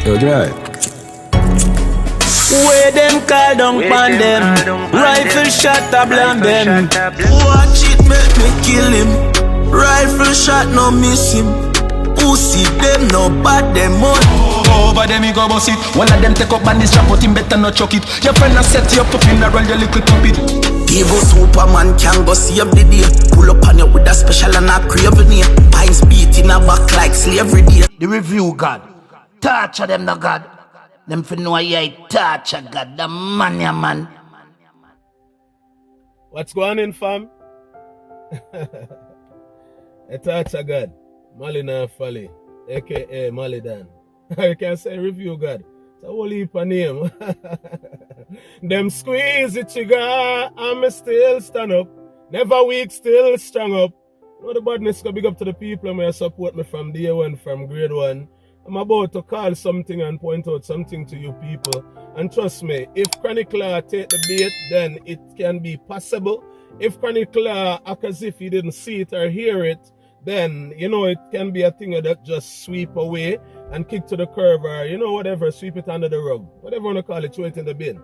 Yo, Dry. Where them call down pan them, rifle shot a blam them. Watch it make me kill him. Rifle shot no miss him. Pussy them no bad them on. Over them he go boss it. One of them take up bandits drop out him better not chuck it. Your friend a set you up in a roll your little puppet. Evil Superman can go save the day. Pull up on you with a special and a craving here. Pines beat in a back like slavery day. The review God, torture them the God. Them for know I torture God, the man ya man. What's going on, fam? A torture God, Malidan Folly, aka Malidan. You can say review God. It's a whole heap of name. Them squeeze it, chiga, I'm still stand up. Never weak, still strong up. You know the badness go big up to the people who support me from day one, from grade one. I'm about to call something and point out something to you people. And trust me, if Chroniclaw take the bait, then it can be possible. If Chroniclaw act as if he didn't see it or hear it, then, you know, it can be a thing that just sweep away and kick to the curb or, you know, whatever, sweep it under the rug. Whatever you want to call it, throw it in the bin.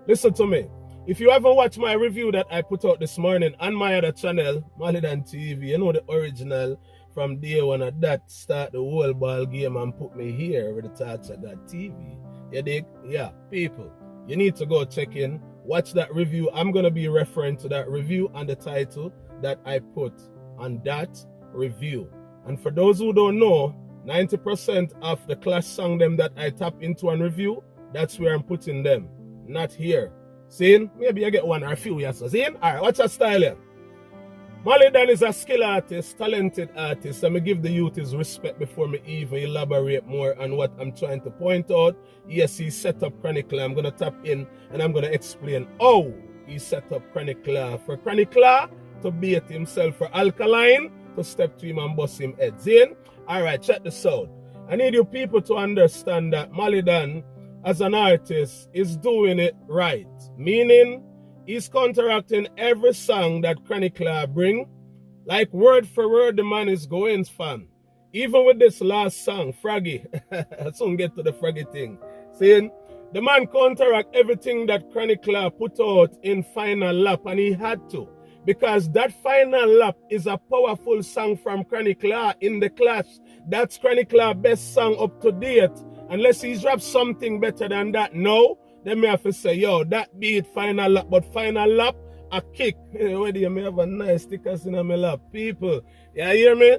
Listen to me. If you haven't watched my review that I put out this morning on my other channel, Malidan TV, you know the original, from day one of that, start the whole ball game and put me here with the Torture God TV. You dig? Yeah, people, you need to go check in, watch that review. I'm going to be referring to that review and the title that I put on that review. And for those who don't know, 90% of the Clash song them that I tap into and review, that's where I'm putting them, not here. See? Maybe I get one or a few years. See? Alright, watch that style here. Malie Donn is a skill artist, talented artist. Let me give the youth his respect before me even elaborate more on what I'm trying to point out. Yes, he set up Chroniclaw. I'm going to tap in and I'm going to explain how he set up Chroniclaw. For Chroniclaw to bait himself, for Alkaline to step to him and bust him head. Zane? Alright, check this out. I need you people to understand that Malie Donn, as an artist, is doing it right. Meaning, he's counteracting every song that Chroniclaw bring. Like word for word, the man is going, fam. Even with this last song, Froggy. I soon get to the Froggy thing. Saying, the man counteract everything that Chroniclaw put out in Final Lap, and he had to. Because that Final Lap is a powerful song from Chroniclaw in the Clash. That's Chroniclaw's best song up to date. Unless he's dropped something better than that. No. Then me have to say, yo, that beat Final Lap, but Final Lap, a kick. Where do you may have a nice stickers in my lap? People, you hear me?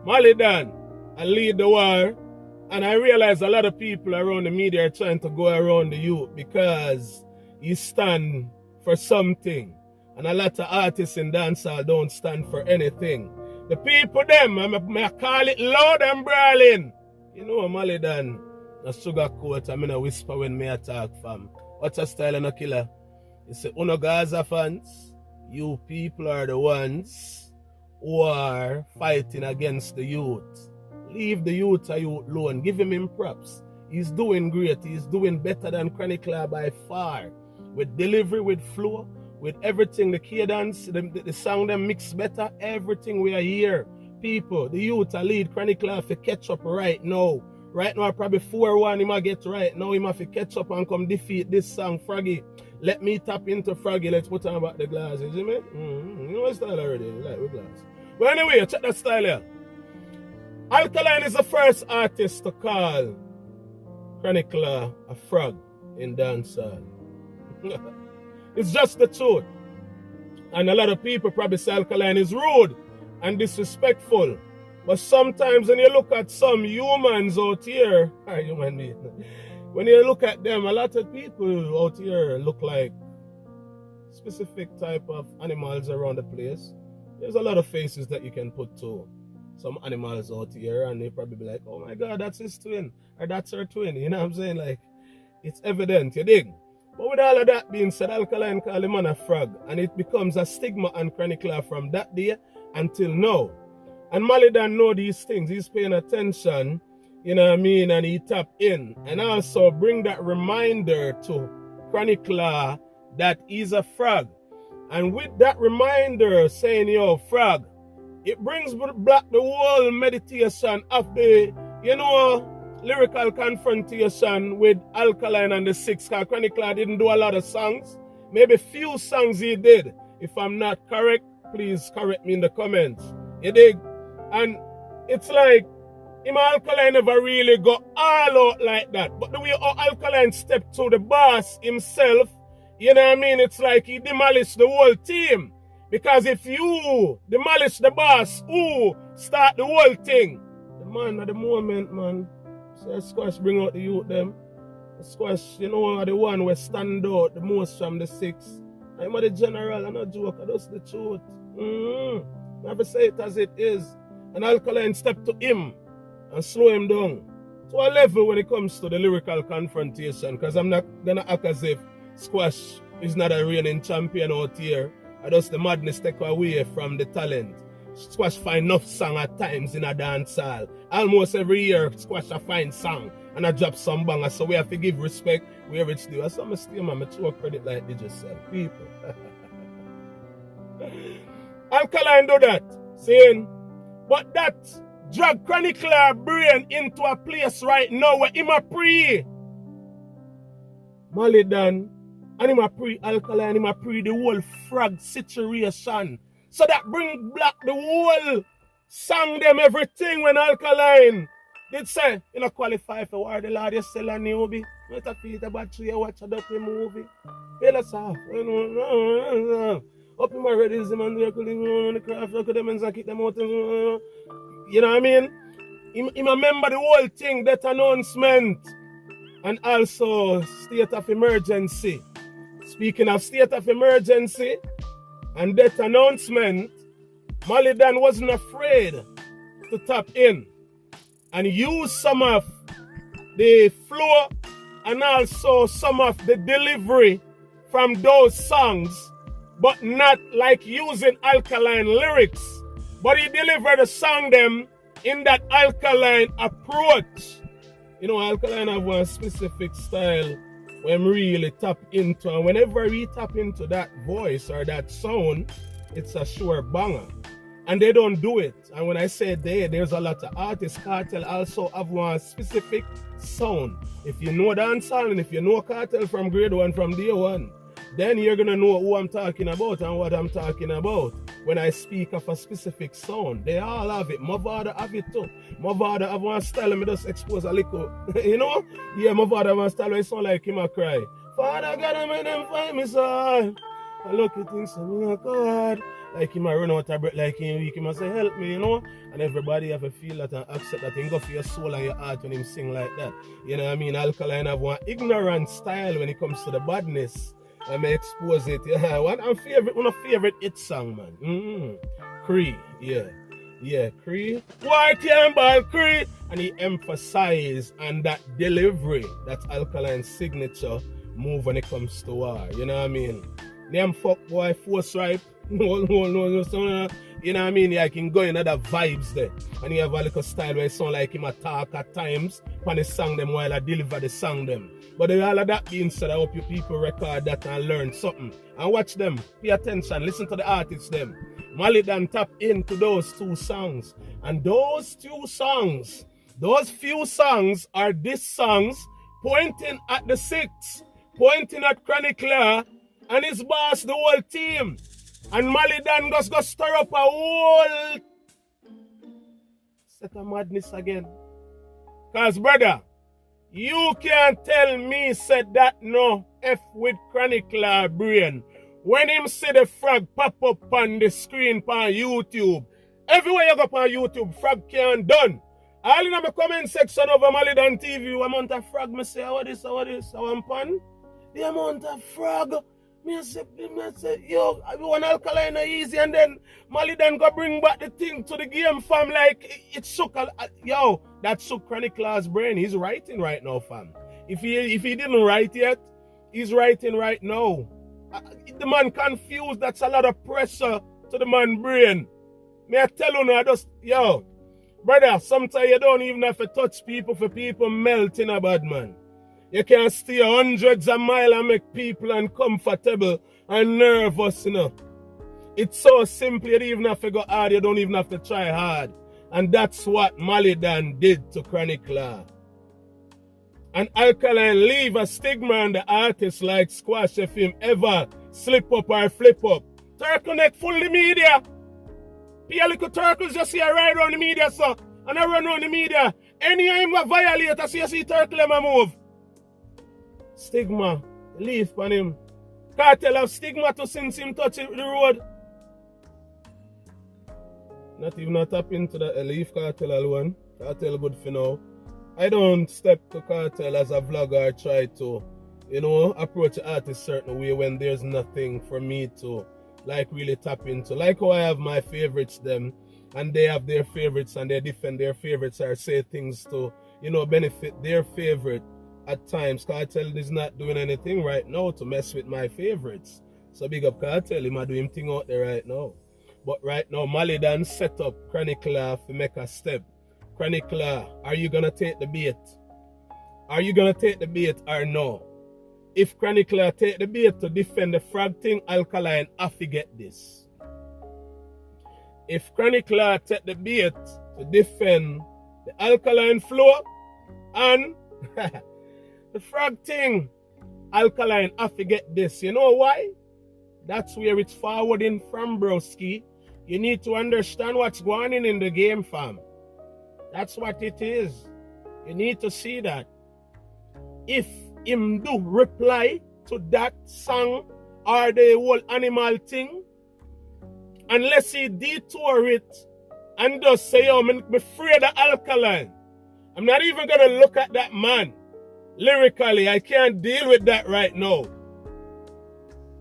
Malie Donn, I lead the war, and I realize a lot of people around the media are trying to go around the youth because he stand for something. And a lot of artists in dancehall don't stand for anything. The people them, I call it loud and brawling. You know Malie Donn, a sugarcoat, I'm in a whisper when me attack, fam. What's a style and a killer? You say, Uno Gaza fans, you people are the ones who are fighting against the youth. Leave the youth alone. Give him props. He's doing great. He's doing better than Chroniclaw by far. With delivery, with flow, with everything, the cadence, the sound them mix better, everything we are here. People, the youth are lead Chroniclaw for catch up right now. Right now, probably 4-1 he might get right now. He might have to catch up and come defeat this song, Froggy. Let me tap into Froggy. Let's put on about the glasses, you know? You know what style already? Like with glass. But anyway, check that style here. Alkaline is the first artist to call Chroniclaw a frog in dancehall. It's just the truth. And a lot of people probably say Alkaline is rude and disrespectful. But sometimes when you look at some humans out here, human being, when you look at them, a lot of people out here look like specific type of animals around the place. There's a lot of faces that you can put to some animals out here, and they probably be like, oh my God, that's his twin, or that's her twin. You know what I'm saying? Like, it's evident, you dig? But with all of that being said, Alkaline call him man a frog, and it becomes a stigma on Chroniclaw from that day until now. And Malie Donn know these things. He's paying attention, you know what I mean? And he tap in. And also bring that reminder to Chroniclaw that he's a frog. And with that reminder saying, yo, frog, it brings back the whole meditation of the, you know, lyrical confrontation with Alkaline and the Six, because Chroniclaw didn't do a lot of songs. Maybe few songs he did. If I'm not correct, please correct me in the comments. You dig? And it's like, him Alkaline never really got all out like that. But the way Alkaline stepped to the boss himself, you know what I mean? It's like he demolished the whole team. Because if you demolish the boss, who start the whole thing? The man at the moment, man. So Squash bring out the youth them. Squash, you know, the one who stand out the most from the Six. I'm the general, I'm not joke, that's the truth. Never say it as it is. And Alkaline step to him and slow him down to a level when it comes to the lyrical confrontation. Because I'm not gonna act as if Squash is not a reigning champion out here. I just the madness take away from the talent. Squash find enough song at times in a dance hall. Almost every year, Squash a find song and I drop some banger. So we have to give respect where it's due. That's I'm still man, I throw credit like they just said. People. Alkaline do that, saying, but that drag Chroniclaw brain into a place right now where him a pre Malidan and him a pre Alkaline, him a pre the whole frog situation. So that bring black the whole song them everything when Alkaline did say, you know, qualify for War the Lord, you sell a newbie. You have to feed a battery, you watch a documentary movie. Feel us off. Up in my redism and the craft, look at them and keep them out. You know what I mean? He remember the whole thing, that announcement. And also state of emergency. Speaking of state of emergency and that announcement, Malidan wasn't afraid to tap in and use some of the flow and also some of the delivery from those songs, but not like using Alkaline lyrics. But he delivered the song them in that Alkaline approach. You know, Alkaline have one specific style when really tap into, and whenever we tap into that voice or that sound, it's a sure banger. And they don't do it. And when I say there's a lot of artists. Cartel also have one specific sound. If you know dancehall and if you know Cartel from grade one, from day one, then you're gonna know who I'm talking about and what I'm talking about when I speak of a specific sound. They all have it. My father have it too. My father have one style and me just expose a little. You know? Yeah, my father have one style where it sound like him a cry. Father God, make them find me, son. I look at things and me, oh God. Like him a run out of breath, like him weak, him a say help me, you know? And everybody have to feel that and accept that. Him go for your soul and your heart when him sing like that. You know what I mean? Alkaline have one ignorant style when it comes to the badness. I may expose it. Yeah, one of favorite hit song, man. Cree, yeah, Cree. Why can't ball Cree? And he emphasized on that delivery. That's Alkaline's signature move when it comes to war. You know what I mean? Them fuck boy force right. No. You know what I mean? Yeah, I can go in other vibes there. And he have a little style where it sound like him attack at times when he sang them while I deliver the song them. But all of that being said, I hope you people record that and learn something. And watch them, pay attention, listen to the artists them. Malidan tap into those two songs. And those two songs, those few songs are these songs pointing at the Six, pointing at Chroniclaw and his boss, the whole team. And Malidan just go stir up a whole set of madness again. Cause brother, you can't tell me said that no F with Chroniclaw brain. When him see the frog pop up on the screen on YouTube, everywhere you go on YouTube, frog can't done. All in my comment section over Malidan TV, amount of frog, me say, how this, how I'm pan? The amount of frog. Me say, yo, I want Alkaline easy, and then Malidan go bring back the thing to the game, fam. Like, it shook, yo, that shook Chroniclaw's brain. He's writing right now, fam. If he didn't write yet, he's writing right now. The man confused, that's a lot of pressure to the man brain. Me I tell you now, yo, brother, sometimes you don't even have to touch people for people melting a bad man. You can stay hundreds of miles and make people uncomfortable and nervous, you know. It's so simple, you don't even have to go hard, you don't even have to try hard. And that's what Malidan did to Chroniclaw. And Alkaline leave a stigma on the artist like squash if him ever slip up or flip up. Turtleneck full the media. Pia little turtles just here right around the media, so. And I run around the media. Any time I violate, I see turtle them a move. Stigma, leave on him. Cartel have stigma to since him touch the road. Not even a tap into the leaf cartel alone. Cartel good for now. I don't step to cartel as a vlogger or try to, approach the artist certain way when there's nothing for me to really tap into. Like how I have my favorites them and they have their favorites and they defend their favorites or say things to, benefit their favorite at times. Cartel is not doing anything right now to mess with my favorites. So big up Cartel, he might do him thing out there right now. But right now, Malidan set up Chroniclaw to make a step. Chroniclaw, are you going to take the bait? Are you going to take the bait or no? If Chroniclaw take the bait to defend the frog thing, Alkaline have to get this. If Chroniclaw take the bait to defend the Alkaline flow and the frog thing, Alkaline have to get this. You know why? That's where it's forwarding from, broski. You need to understand what's going on in the game, fam. That's what it is. You need to see that. If him do reply to that song or the whole animal thing, unless he detour it and just say, I'm afraid of Alkaline. I'm not even going to look at that man. Lyrically, I can't deal with that right now.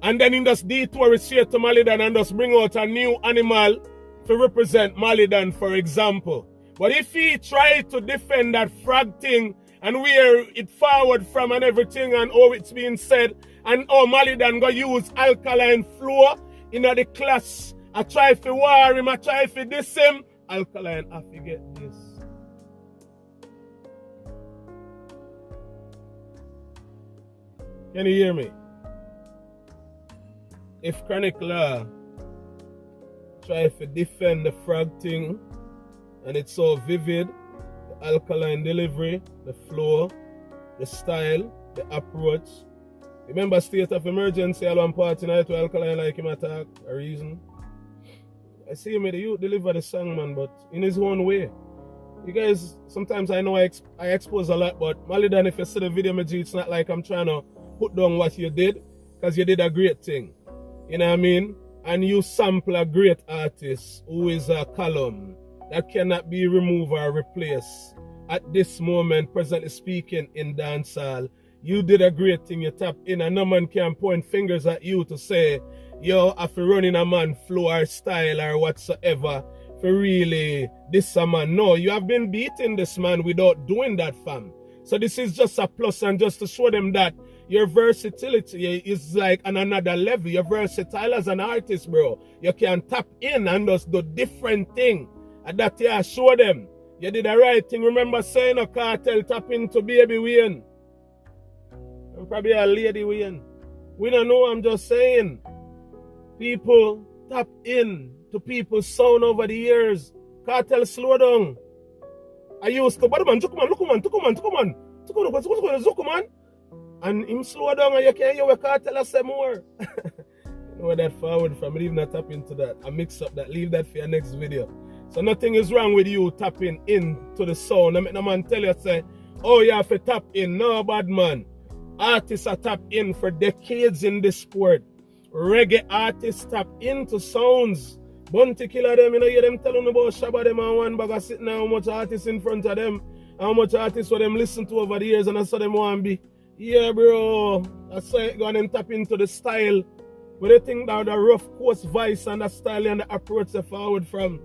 And then he just detour it straight to Malidan and just bring out a new animal to represent Malidan, for example. But if he tried to defend that frog thing and where it forward from and everything and how it's being said and how Malidan go use Alkaline flow in the class, I try to war him, I try to diss him, Alkaline, I forget this. Can you hear me? If Chroniclaw try to defend the frog thing and it's so vivid, the Alkaline delivery, the flow, the style, the approach. Remember state of emergency at one part tonight to Alkaline like him attack, a reason. I see him with the youth deliver the song, man, but in his own way. You guys, sometimes I know I expose a lot, but Malidan, if you see the video, it's not like I'm trying to put down what you did, because you did a great thing. You know what I mean? And you sample a great artist who is a column that cannot be removed or replaced. At this moment, presently speaking, in dancehall, you did a great thing. You tapped in, and no man can point fingers at you to say, yo, after running a man flow or style or whatsoever, for really this a man. No, you have been beating this man without doing that, fam. So this is just a plus, and just to show them that your versatility is like on another level. You're versatile as an artist, bro. You can tap in and just do different thing. And that yeah, show them. You did the right thing. Remember saying a cartel tap into baby Wayne. And probably a lady Wayne. We don't know, I'm just saying. People tap in to people's sound over the years. Cartel slow down. I used to, but man, look man. And him slow down and you can't hear what Cartel say more. You know that forward from, leave not tap into that. I mix up that, leave that for your next video. So nothing is wrong with you tapping into the sound. I make no man tell you, say, oh you have to tap in. No, bad man. Artists are tap in for decades in this sport. Reggae artists tap into sounds. Bounty killer them, you hear them telling about Shabba them and one bag of sitting there, how much artists in front of them, how much artists what them listen to over the years, and that's how them want to be. Yeah, bro. That's why go and tap into the style. But they think that the rough course voice and the style and the approach they forward from.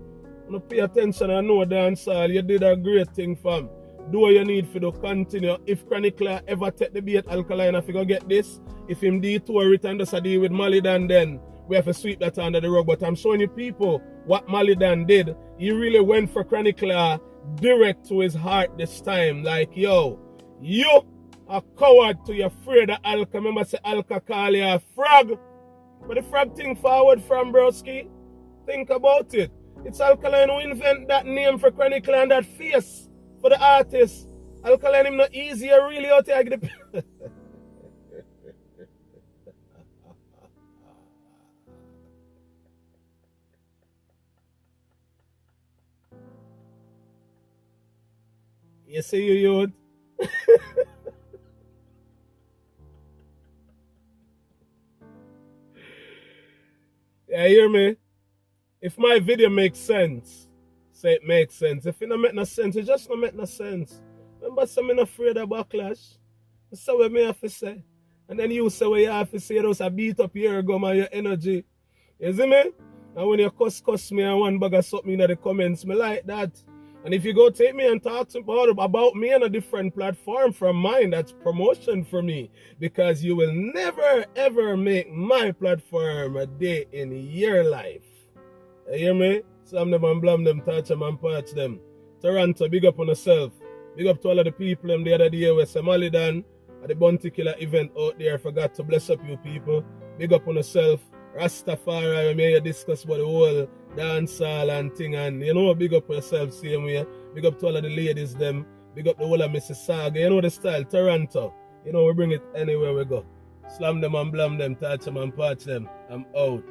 You pay attention and know dancehall. You did a great thing, fam. Do what you need for to continue. If Chroniclaw ever take the beat Alkaline, if you go get this, if him detour it and just a deal with Malidan, then we have to sweep that under the rug. But I'm showing you people what Malidan did. He really went for Chroniclaw direct to his heart this time. Like, yo, you a coward to your afraid of Alka. Remember say Alka call you a frog. But the frog thing forward from broski. Think about it. It's Alkaline who invent that name for Chroniclaw and that face for the artist. Alkaline him not easier really out here. You see you youth? Yeah, hear me? If my video makes sense, say it makes sense. If it don't make no sense, it just don't make no sense. Remember, I'm not afraid of backlash. That's what I have to say. And then you say what you have to say, those are beat up here, go my your energy. You see me? And when you cuss me and one bag of something in the comments, me like that. And if you go take me and talk about me on a different platform from mine, that's promotion for me. Because you will never ever make my platform a day in your life. You hear me? Slam them and blam them, touch them and patch them. Toronto, big up on yourself. Big up to all of the people the other day where say Malidan at the Bounty Killer event out there. Forgot to bless up you people. Big up on yourself. Rastafari, may you discuss about the whole dancehall and thing, and you know, big up yourself same way. Big up to all of the ladies them. Big up the whole of Mississauga. You know the style, Toronto. You know, we bring it anywhere we go. Slam them and blam them, touch them and patch them. I'm out.